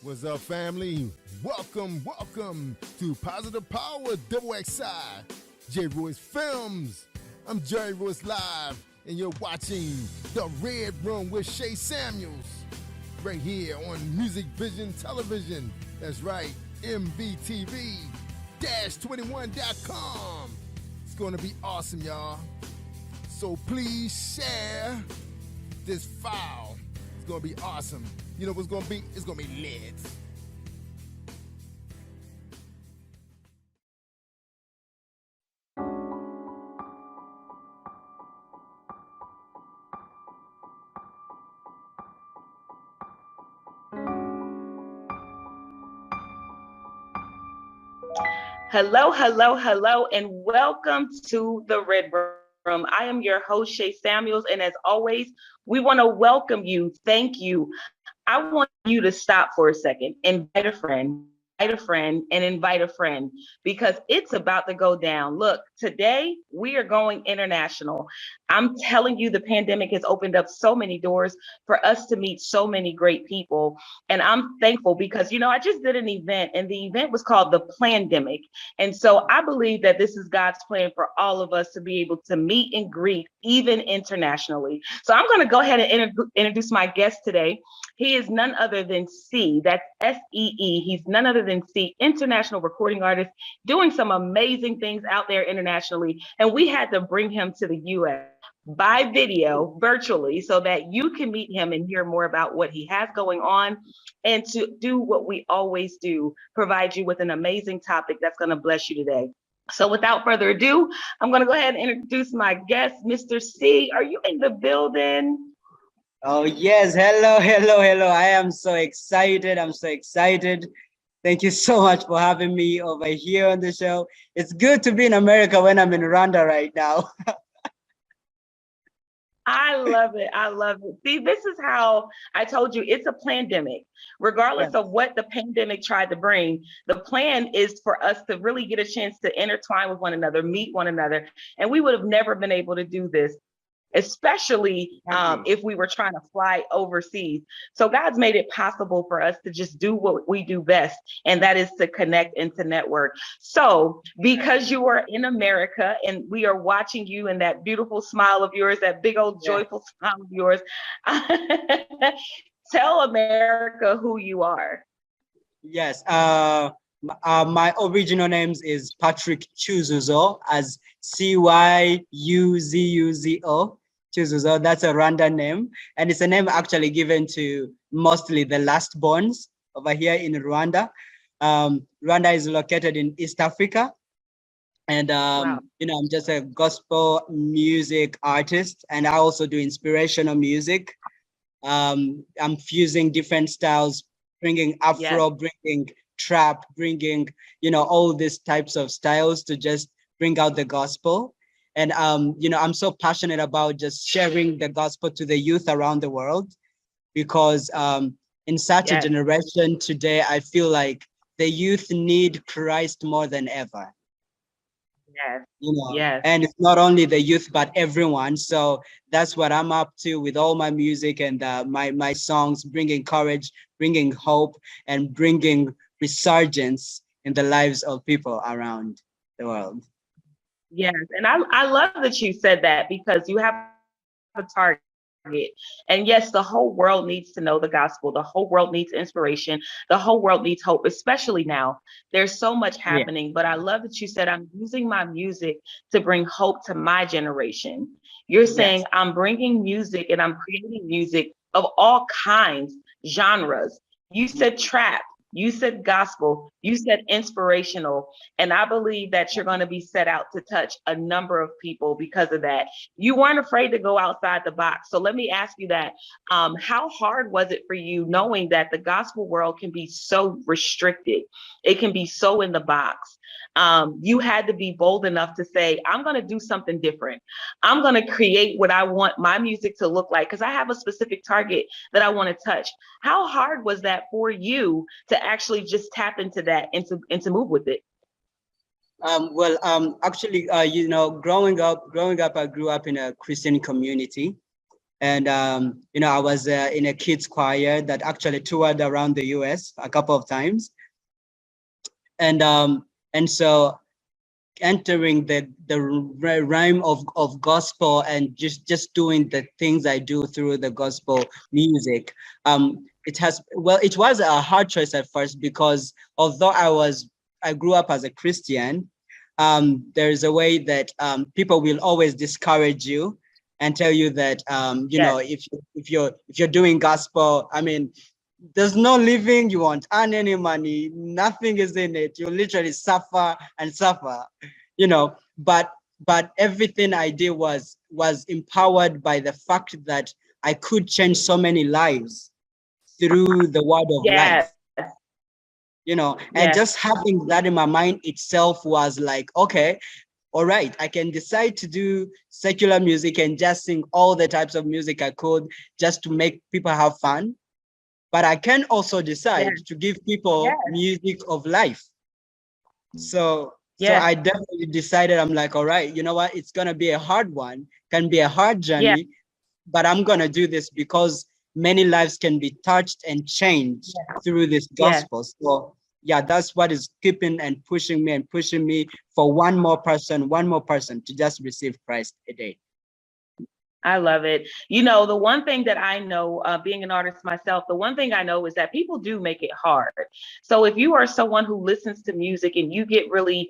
What's up, family? Welcome to Positive Power Double XI, J. Royce Films. I'm Jerry Royce Live, and you're watching The Red Room with Shay Samuels, right here on Music Vision Television. That's right, MVTV-21.com. It's going to be awesome, y'all. So please share this file. It's going to be awesome. You know what's going to be? It's going to be lit. Hello, and welcome to the Red Room. I am your host, Shay Samuels, and as always, we want to welcome you. Thank you. I want you to stop for a second, invite a friend, and invite a friend, because it's about to go down. Look, today we are going international. I'm telling you, the pandemic has opened up so many doors for us to meet so many great people. And I'm thankful because, I just did an event, and the event was called the Plandemic. And so I believe that this is God's plan for all of us to be able to meet and greet, even internationally. So I'm going to go ahead and introduce my guest today. He is none other than See, that's S-E-E. He's none other than See, international recording artist, doing some amazing things out there internationally. And we had to bring him to the U.S. by video, virtually, so that you can meet him and hear more about what he has going on, and to do what we always do, provide you with an amazing topic that's going to bless you today. So without further ado, I'm going to go ahead and introduce my guest, Mr. See. Are you in the building? Oh, yes. Hello. I am so excited. I'm so excited. Thank you so much for having me over here on the show. It's good to be in America when I'm in Rwanda right now. I love it. See, this is how I told you, it's a pandemic. Regardless of what the pandemic tried to bring, the plan is for us to really get a chance to intertwine with one another, meet one another. And we would have never been able to do this, especially if we were trying to fly overseas. So God's made it possible for us to just do what we do best, and that is to connect and to network. So because you are in America and we are watching you and that beautiful smile of yours, that big old joyful smile of yours, tell America who you are. Yes. My original name is Patrick Cyuzuzo, as Cyuzuzo. Cyuzuzo, that's a Rwandan name. And it's a name actually given to mostly the last borns over here in Rwanda. Rwanda is located in East Africa. And, I'm just a gospel music artist, and I also do inspirational music. I'm fusing different styles, bringing Afro, bringing trap, bringing, all these types of styles to just bring out the gospel. And, I'm so passionate about just sharing the gospel to the youth around the world, because in such a generation today, I feel like the youth need Christ more than ever. And it's not only the youth, but everyone. So that's what I'm up to with all my music and my songs, bringing courage, bringing hope, and bringing resurgence in the lives of people around the world. Yes, and I love that you said that, because you have a target. And yes, the whole world needs to know the gospel. The whole world needs inspiration. The whole world needs hope, especially now. There's so much happening, but I love that you said, I'm using my music to bring hope to my generation. You're saying I'm bringing music and I'm creating music of all kinds, genres. You said trap. You said gospel, you said inspirational, and I believe that you're going to be set out to touch a number of people because of that. You weren't afraid to go outside the box. So let me ask you that. How hard was it for you knowing that the gospel world can be so restricted? It can be so in the box. You had to be bold enough to say, I'm going to do something different. I'm going to create what I want my music to look like, because I have a specific target that I want to touch. How hard was that for you to actually just tap into that and to move with it? Actually, growing up, I grew up in a Christian community. And I was in a kids choir that actually toured around the US a couple of times. And so entering the rhyme of gospel and just doing the things I do through the gospel music. It was a hard choice at first, because although I grew up as a Christian, there's a way that people will always discourage you and tell you that if you're doing gospel, I mean, there's no living, you won't earn any money, nothing is in it, you literally suffer and suffer, but everything I did was empowered by the fact that I could change so many lives through the word of life, and just having that in my mind itself was like, okay, all right, I can decide to do secular music and just sing all the types of music I could just to make people have fun. But I can also decide to give people music of life. So I definitely decided, I'm like, all right, you know what? It's going to be a hard one, can be a hard journey, but I'm going to do this because many lives can be touched and changed through this gospel. So yeah, that's what is keeping and pushing me for one more person to just receive Christ a day. I love it. The one thing that I know, being an artist myself, the one thing I know is that people do make it hard. So if you are someone who listens to music and you get really,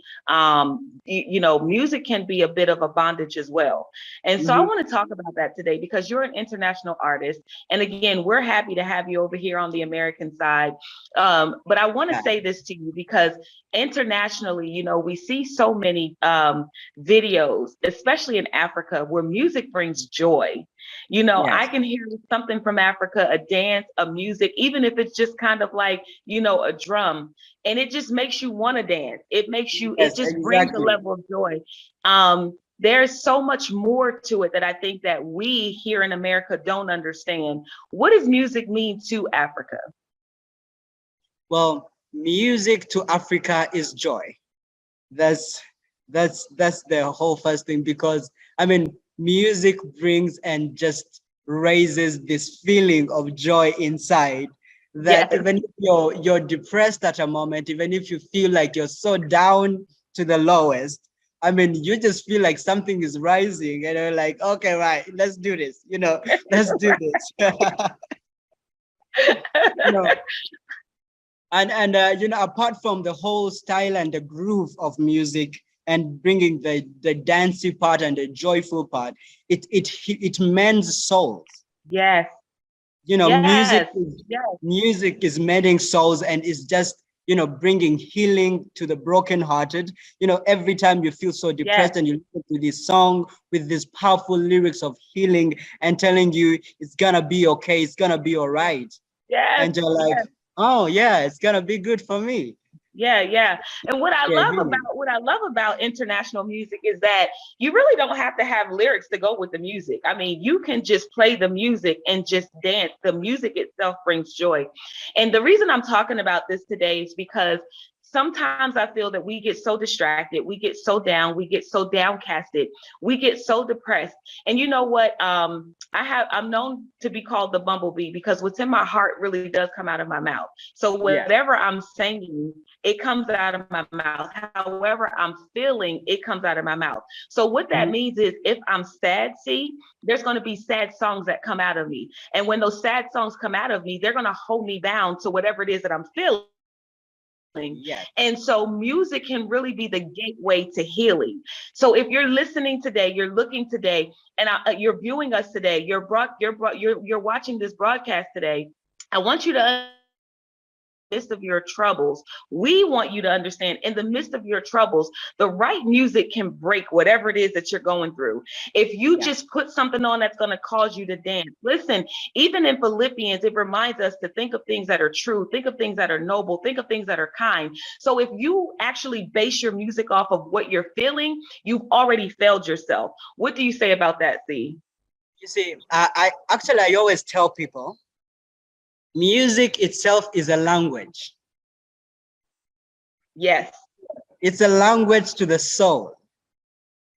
music can be a bit of a bondage as well. And so I want to talk about that today because you're an international artist. And again, we're happy to have you over here on the American side. But I want to say this to you because internationally, we see so many videos, especially in Africa, where music brings joy. I can hear something from Africa, a dance, a music, even if it's just kind of like, a drum, and it just makes you want to dance. It makes you, it just brings a level of joy. There's so much more to it that I think that we here in America don't understand. What does music mean to Africa? Well, music to Africa is joy. That's the whole first thing, because I mean, music brings and just raises this feeling of joy inside that even if you're depressed at a moment, even if you feel like you're so down to the lowest, I mean, you just feel like something is rising and you're like, okay, right, let's do this, let's do this. And apart from the whole style and the groove of music and bringing the dancey part and the joyful part, it mends souls. Yes. Music is mending souls and is just bringing healing to the brokenhearted. Every time you feel so depressed and you listen to this song with these powerful lyrics of healing and telling you it's gonna be okay, it's gonna be all right. And you're like, oh yeah, it's gonna be good for me. Yeah. And what I love about international music is that you really don't have to have lyrics to go with the music. I mean, you can just play the music and just dance. The music itself brings joy. And the reason I'm talking about this today is because sometimes I feel that we get so distracted, we get so down, we get so downcasted, we get so depressed. And you know what? I'm known to be called the bumblebee because what's in my heart really does come out of my mouth. So whatever I'm saying, it comes out of my mouth. However I'm feeling, it comes out of my mouth. So what that means is if I'm sad, there's going to be sad songs that come out of me. And when those sad songs come out of me, they're going to hold me bound to whatever it is that I'm feeling. And so music can really be the gateway to healing. So if you're listening today, you're looking today, and you're viewing us today, you're watching this broadcast today, I want you to midst of your troubles, we want you to understand in the midst of your troubles, the right music can break whatever it is that you're going through. If you just put something on that's going to cause you to dance. Listen, even in Philippians, it reminds us to think of things that are true, think of things that are noble, think of things that are kind. So if you actually base your music off of what you're feeling, you've already failed yourself. What do you say about that, C? You see, I always tell people, music itself is a language. Yes. It's a language to the soul.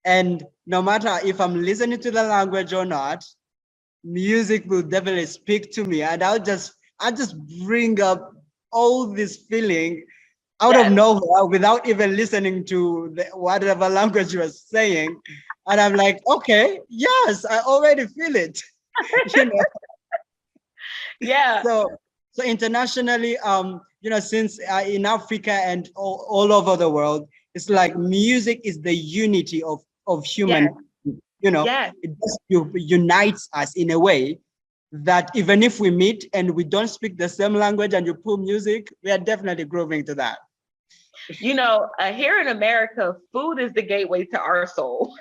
And no matter if I'm listening to the language or not, music will definitely speak to me, and I just bring up all this feeling out of Yes. nowhere without even listening to whatever language you are saying. And I'm like, okay, yes, I already feel it. you know. Yeah. So internationally, since in Africa and all over the world, it's like music is the unity of human. Yes. Yes. It just unites us in a way that even if we meet and we don't speak the same language and you pull music, we are definitely grooving to that. Here in America, food is the gateway to our soul.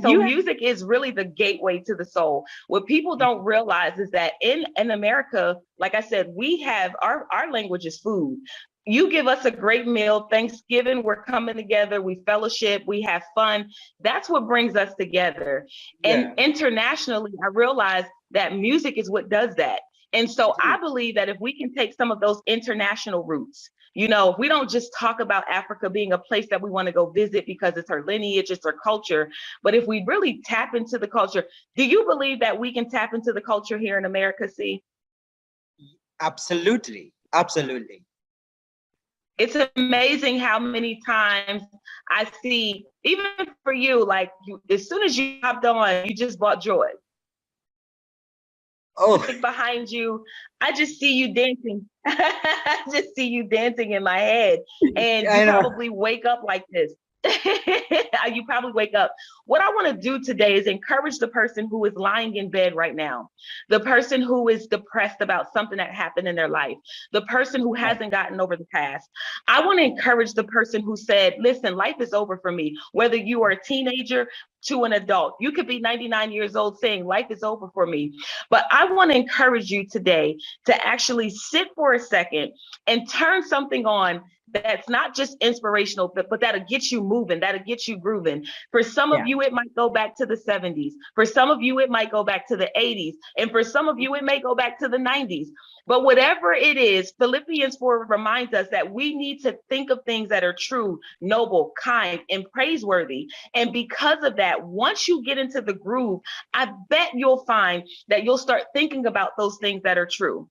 So You music is really the gateway to the soul. What people don't realize is that in America, like I said, we have our language is food. You give us a great meal, Thanksgiving, we're coming together, we fellowship, we have fun. That's what brings us together. And Yeah. internationally, I realize that music is what does that. And so I believe that if we can take some of those international roots, we don't just talk about Africa being a place that we want to go visit because it's her lineage, it's her culture. But if we really tap into the culture, do you believe that we can tap into the culture here in America? See, Absolutely. Absolutely. it's amazing how many times I see, even for you, like as soon as you hopped on, you just bought joy. Oh, Behind you, I just see you dancing. I just see you dancing in my head. And you I know. probably wake up like this. You probably wake up. What I want to do today is encourage the person who is lying in bed right now, the person who is depressed about something that happened in their life, the person who hasn't gotten over the past. I want to encourage the person who said, listen, life is over for me. Whether you are a teenager to an adult, you could be 99 years old saying life is over for me. But I want to encourage you today to actually sit for a second and turn something on that's not just inspirational, but that'll get you moving, that'll get you grooving. For some of Yeah. you, it might go back to the 70s. For some of you, it might go back to the 80s. And for some of you, it may go back to the 90s. But whatever it is, Philippians 4 reminds us that we need to think of things that are true, noble, kind, and praiseworthy. And because of that, once you get into the groove, I bet you'll find that you'll start thinking about those things that are true.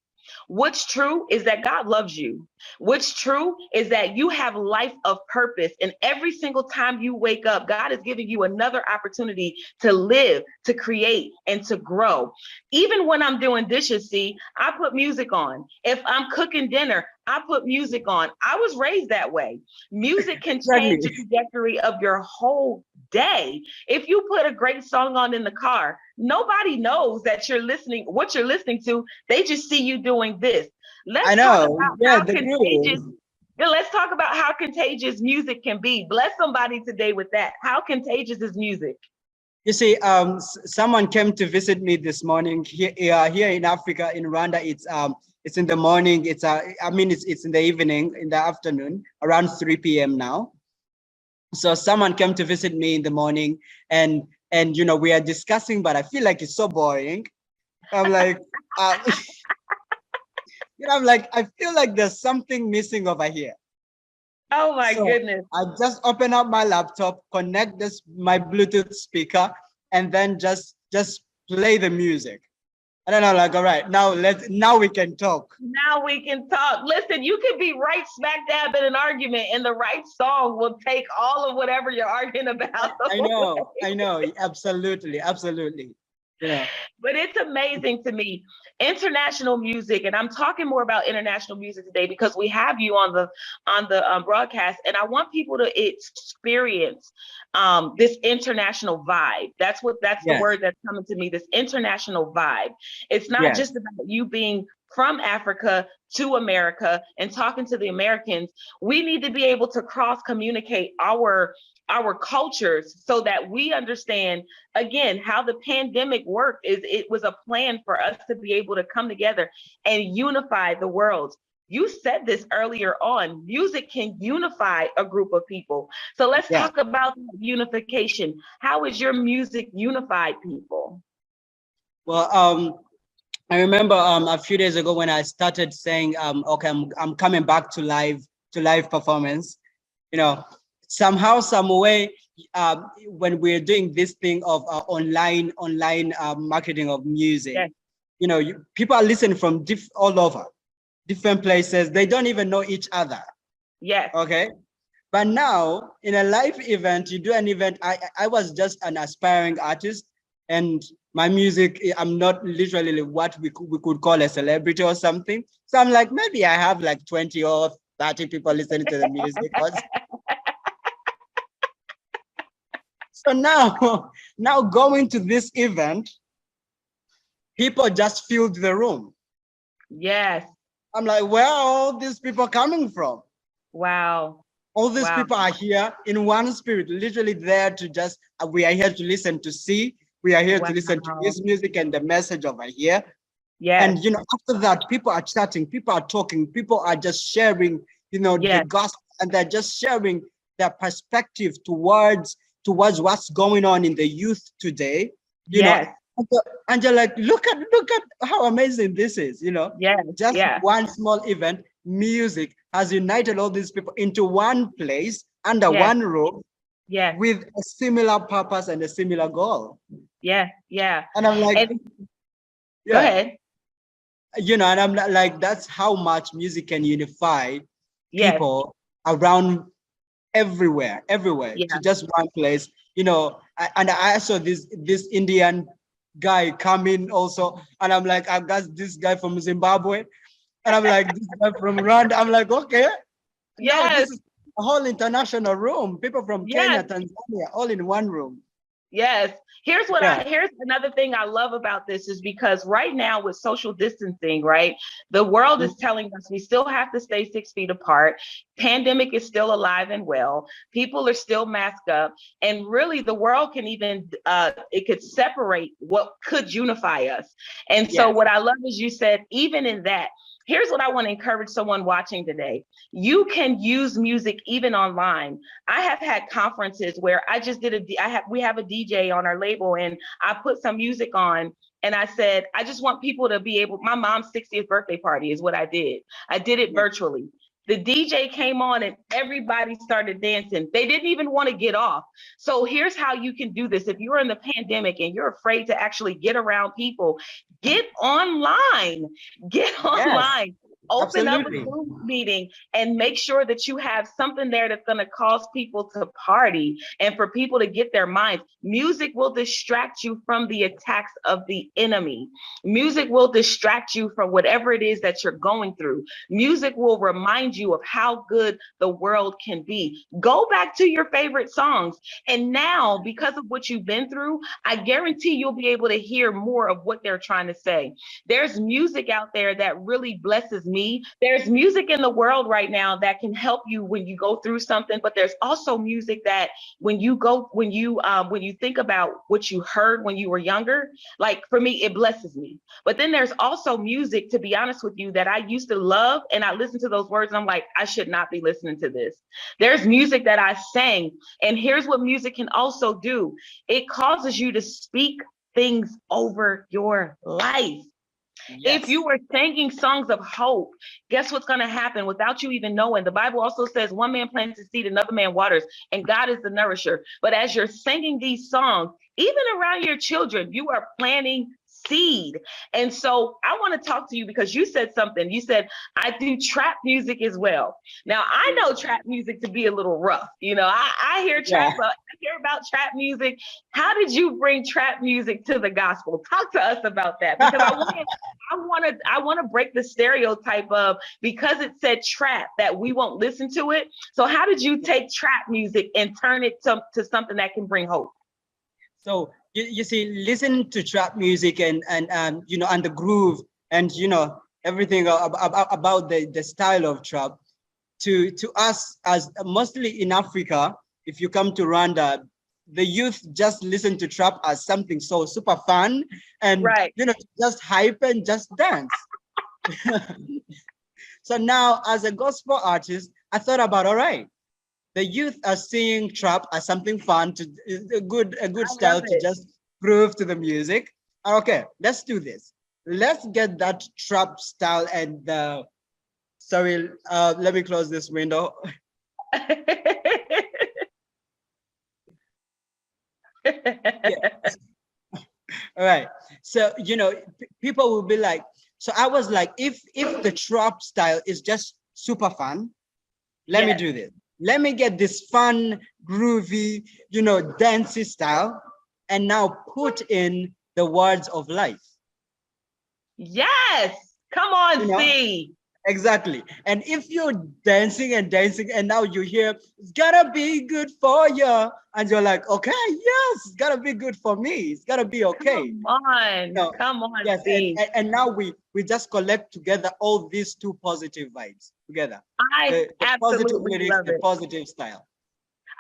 What's true is that God loves you. What's true is that you have life of purpose. And every single time you wake up, God is giving you another opportunity to live, to create, and to grow. Even when I'm doing dishes, see, I put music on. If I'm cooking dinner, I put music on. I was raised that way. Music can change the Exactly. trajectory of your whole day. If you put a great song on in the car, nobody knows that you're listening, what you're listening to. They just see you doing this. I Let's talk know. about Yeah, how the contagious. groove. Let's talk about how contagious music can be. Bless somebody today with that. How contagious is music? You see, someone came to visit me this morning here in Africa, in Rwanda. It's in the morning. It's in the evening, in the afternoon, around 3 p.m. now. So someone came to visit me in the morning, and we are discussing, but I feel like it's so boring. I'm like, uh, I'm like, I feel like there's something missing over here. Oh my So goodness. I just open up my laptop, connect my Bluetooth speaker, and then just play the music. And then I'm like, all right, now we can talk. Now we can talk. Listen, you could be right smack dab in an argument, and the right song will take all of whatever you're arguing about. I know, absolutely, absolutely. But it's amazing to me. International music, and I'm talking more about international music today because we have you on the broadcast, and I want people to experience this international vibe. That's the Yes, word that's coming to me. This international vibe. It's not yes, just about you being from Africa to America and talking to the Americans. We need to be able to cross communicate our cultures so that we understand again how the pandemic worked. Is it was a plan for us to be able to come together and unify the world. You said this earlier on, music can unify a group of people. So let's yes. talk about unification. How is your music unified people? Well, I remember a few days ago when I started saying, okay, I'm coming back to live performance. You know, somehow, some way, when we're doing this thing of online marketing of music, Yes. you know, people are listening from all over, different places. They don't even know each other. Yes. Okay. But now in a live event, you do an event. I was just an aspiring artist, and my music, I'm not literally what we could call a celebrity or something. So I'm like, maybe I have like 20 or 30 people listening to the music. So now, now going to this event, people just filled the room. Yes. I'm like, where are all these people coming from? Wow. All these Wow. people are here in one spirit, literally there to just, we are here to listen to see, we are here to listen to his music and the message over here. Yes. And, you know, after that, people are chatting, people are talking, people are just sharing, you know, Yes. the gospel, and they're just sharing their perspective towards what's going on in the youth today, you Yes. know. And you're like, look at how amazing this is, you know. Yes. Just Yeah. one small event, music has united all these people into one place under Yes. one roof Yes. with a similar purpose and a similar goal. Yeah. Yeah. And I'm like, And yeah, go ahead. you know, and I'm like, that's how much music can unify Yes. people around everywhere Yeah. to just one place, you know. And I saw this Indian guy come in also, and I'm like, I've got this guy from Zimbabwe, and I'm like, this guy from Rwanda. I'm like, okay, now Yes. this is a whole international room, people from Yes. Kenya, Tanzania, all in one room. Yes. Here's Yeah. Here's another thing I love about this is because right now with social distancing, right? The world is telling us we still have to stay 6 feet apart. Pandemic is still alive and well. People are still masked up. And really the world can even, it could separate what could unify us. And so Yes. what I love is you said, even in that, here's what I want to encourage someone watching today. You can use music even online. I have had conferences where I just did we have a DJ on our label and I put some music on and I said, I just want people to be able, my mom's 60th birthday party is what I did. I did it virtually. The DJ came on and everybody started dancing. They didn't even want to get off. So here's how you can do this. If you're in the pandemic and you're afraid to actually get around people, get online, Yes, open up a absolutely. Zoom meeting and make sure that you have something there that's going to cause people to party and for people to get their minds. Music will distract you from the attacks of the enemy. Music will distract you from whatever it is that you're going through. Music will remind you of how good the world can be. Go back to your favorite songs. And now, because of what you've been through, I guarantee you'll be able to hear more of what they're trying to say. There's music out there that really blesses me. There's music in the world right now that can help you when you go through something, but there's also music that when you think about what you heard when you were younger, like for me, it blesses me. But then there's also music, to be honest with you, that I used to love, and I listen to those words and I'm like, I should not be listening to this. There's music that I sang, and here's what music can also do. It causes you to speak things over your life. Yes. If you were singing songs of hope, guess what's going to happen without you even knowing? The Bible also says one man plants a seed, another man waters, and God is the nourisher. But as you're singing these songs, even around your children, you are planting seed. And so I want to talk to you because you said something. You said, I do trap music as well. Now, I know trap music to be a little rough. You know, I hear trap, I hear about trap music. How did you bring trap music to the gospel? Talk to us about that, because I want to break the stereotype of, because it said trap, that we won't listen to it. So how did you take trap music and turn it to something that can bring hope? So you see, listen to trap music and you know, and the groove and, you know, everything about the style of trap. To us, as mostly in Africa, if you come to Rwanda, the youth just listen to trap as something so super fun and you know, just hype and just dance. So now, as a gospel artist, I thought about, all right, the youth are seeing trap as something fun, to a good style to just groove to the music. Okay, let's do this. Let's get that trap style and sorry, let me close this window. Yeah. All right. So, people will be like, so I was like, if the trap style is just super fun, let me Yes. do this. Let me get this fun, groovy, dancey style, and now put in the words of life. Yes. Come You on, know, see. Exactly. And if you're dancing and dancing, and now you hear, it's gotta be good for you. And you're like, okay, yes, it's gotta be good for me. It's gotta be okay. Come on. No, Come on, yes, see. and now we just collect together all these two positive vibes together. I The positive absolutely lyrics, love the it. positive style.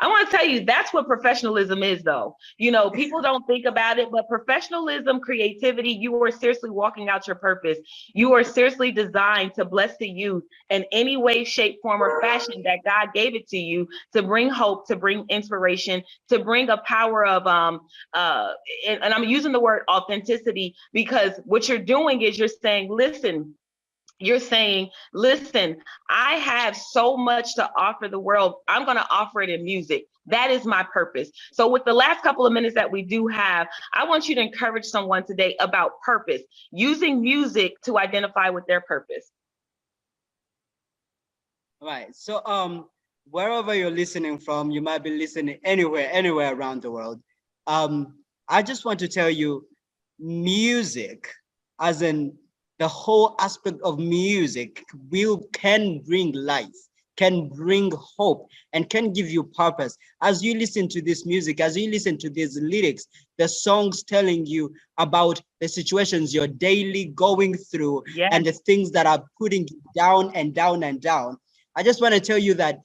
I want to tell you, that's what professionalism is, though. People don't think about it, but professionalism, creativity, you are seriously walking out your purpose. You are seriously designed to bless the youth in any way, shape, form, or fashion that God gave it to you to bring hope, to bring inspiration, to bring a power of, and I'm using the word authenticity because what you're doing is you're saying, listen, I have so much to offer the world. I'm going to offer it in music. That is my purpose. So with the last couple of minutes that we do have, I want you to encourage someone today about purpose, using music to identify with their purpose. Right. So wherever you're listening from, you might be listening anywhere around the world. I just want to tell you, music, as in the whole aspect of music, can bring life, can bring hope, and can give you purpose. As you listen to this music, as you listen to these lyrics, the songs telling you about the situations you're daily going through, Yes. and the things that are putting you down and down and down. I just want to tell you that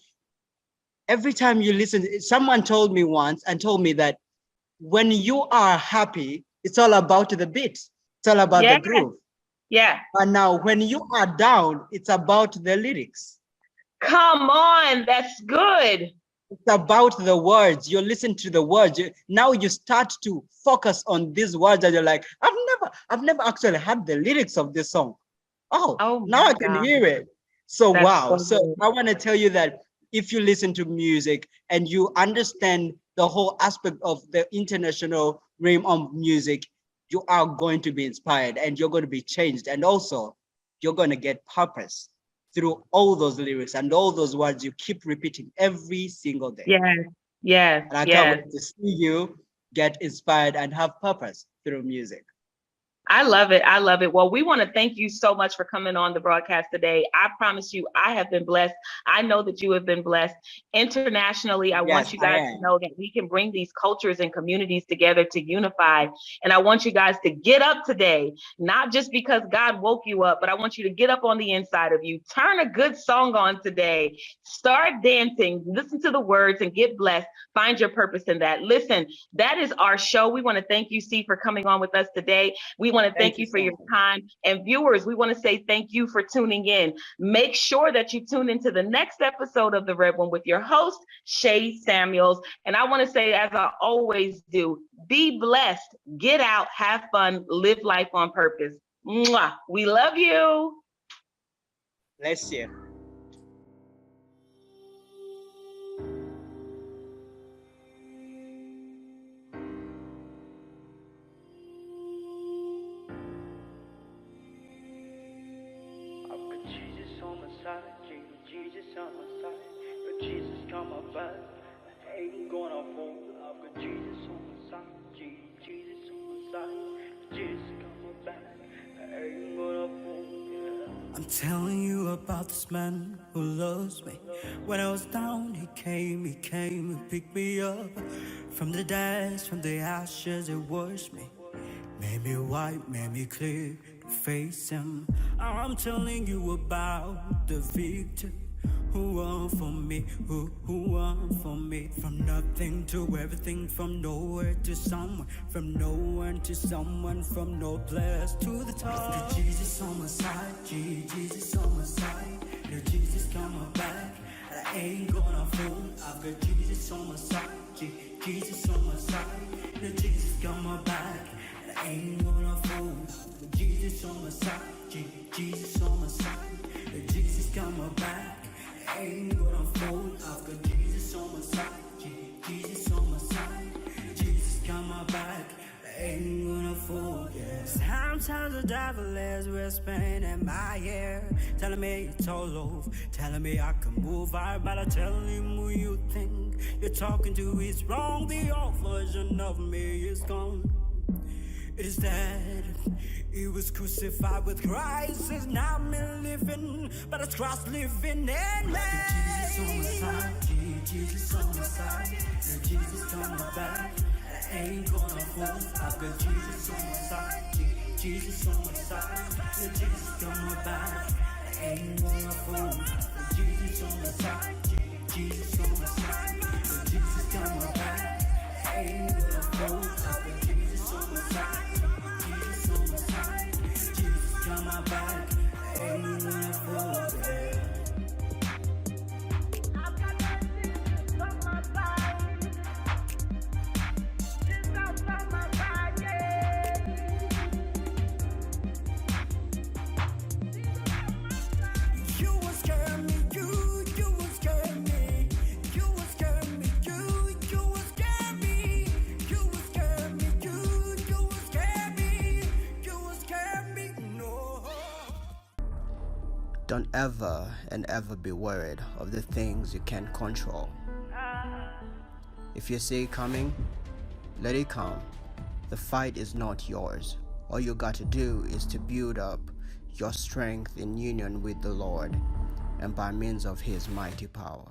every time you listen, someone told me once that when you are happy, it's all about the beat. It's all about the Yeah. groove. Yeah. But now when you are down, it's about the lyrics. Come on. That's good. It's about the words. You listen to the words. Now you start to focus on these words and you're like, I've never actually had the lyrics of this song. Oh Now my I can God. hear it. So That's wow. so So good. I want to tell you that if you listen to music and you understand the whole aspect of the international realm of music, you are going to be inspired and you're going to be changed. And also, you're going to get purpose through all those lyrics and all those words you keep repeating every single day. Yes. Yes. And I can't Yes. wait to see you get inspired and have purpose through music. I love it. I love it. Well, we want to thank you so much for coming on the broadcast today. I promise you, I have been blessed. I know that you have been blessed. Internationally, I want Yes, you I guys to am. know that we can bring these cultures and communities together to unify. And I want you guys to get up today, not just because God woke you up, but I want you to get up on the inside of you. Turn a good song on today. Start dancing, listen to the words, and get blessed. Find your purpose in that. Listen, that is our show. We want to thank you, C, for coming on with us today. We want to thank Thank you you for so your much. time. And viewers, we want to say thank you for tuning in. Make sure that you tune into the next episode of The Red One with your host, Shay Samuels. And I want to say, as I always do, be blessed, get out, have fun, live life on purpose. Mwah. We love you. Let's see. Jesus on my side, Jesus on my side. But Jesus got my back. I ain't gonna fall. I've got Jesus on my side, Jesus on my side. But Jesus got my back. I ain't gonna fall. Yeah. I'm telling you about this man who loves me. When I was down, he came and picked me up from the dust, from the ashes, it washed me. Made me white, made me clear to face him. I'm telling you about the victor who won for me, who won for me. From nothing to everything, from nowhere to someone, from no one to someone, from no place to the top. I've got Jesus on my side, Jesus on my side. Yeah, Jesus got my back, and I ain't gonna fall. I've got Jesus on my side, Jesus on my side. Yeah, Jesus got my back. I ain't gonna fall. With Jesus on my side, Jesus on my side. Jesus got my back. I ain't gonna fall. I've got Jesus on my side, Jesus on my side. Jesus got my Sometimes the devil is whispering in my ear, telling me it's all over, telling me I can move out, but I tell him who you think you're talking to is wrong. The old version of me is gone. It is dead. He was crucified with Christ. It's not me living, but it's Christ living in me. Jesus on my side, Jesus on my side. Jesus coming back. I ain't gonna fool. I've got Jesus on my side, Jesus on my side. Jesus coming back. I ain't gonna fool. Jesus on my side, Jesus on my side. Jesus coming back. I ain't gonna fool. I've got Jesus on my side. On my back, ain't gonna fall there. I've got Jesus on my side. Jesus on my side, yeah. You will scare me, you will scare me. You will scare me, you will scare me. You will scare me, you will scare me. You will scare me, no. Don't ever and ever be worried of the things you can't control. If you see it coming, let it come. The fight is not yours. All you got to do is to build up your strength in union with the Lord and by means of His mighty power.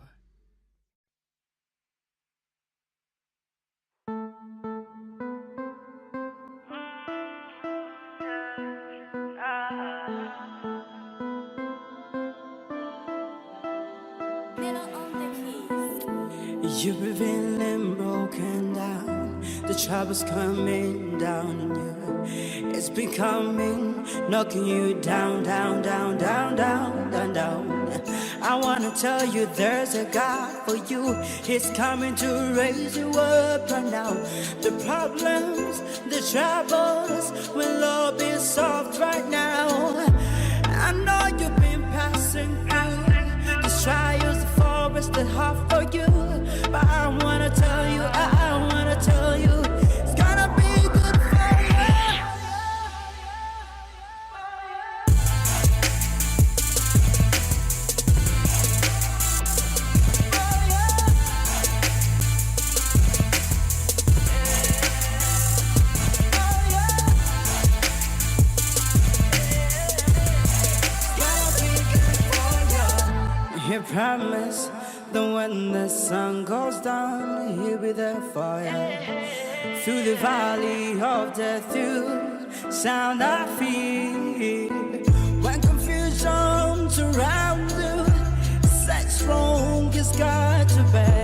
You've been broken down, the trouble's coming down on you. It's been coming, knocking you down, down, down, down, down, down, down. I wanna tell you there's a God for you. He's coming to raise you up right now. The problems, the troubles will all be solved right now. I know you've been passing through these trials, the forest, the hard for you. But I wanna tell you, I wanna tell you, it's gonna be good for you. He promised that when the sun goes down, He'll be there for you. Through the valley of death, through sound of fear. When confusion surrounds you, such strong is God to bear.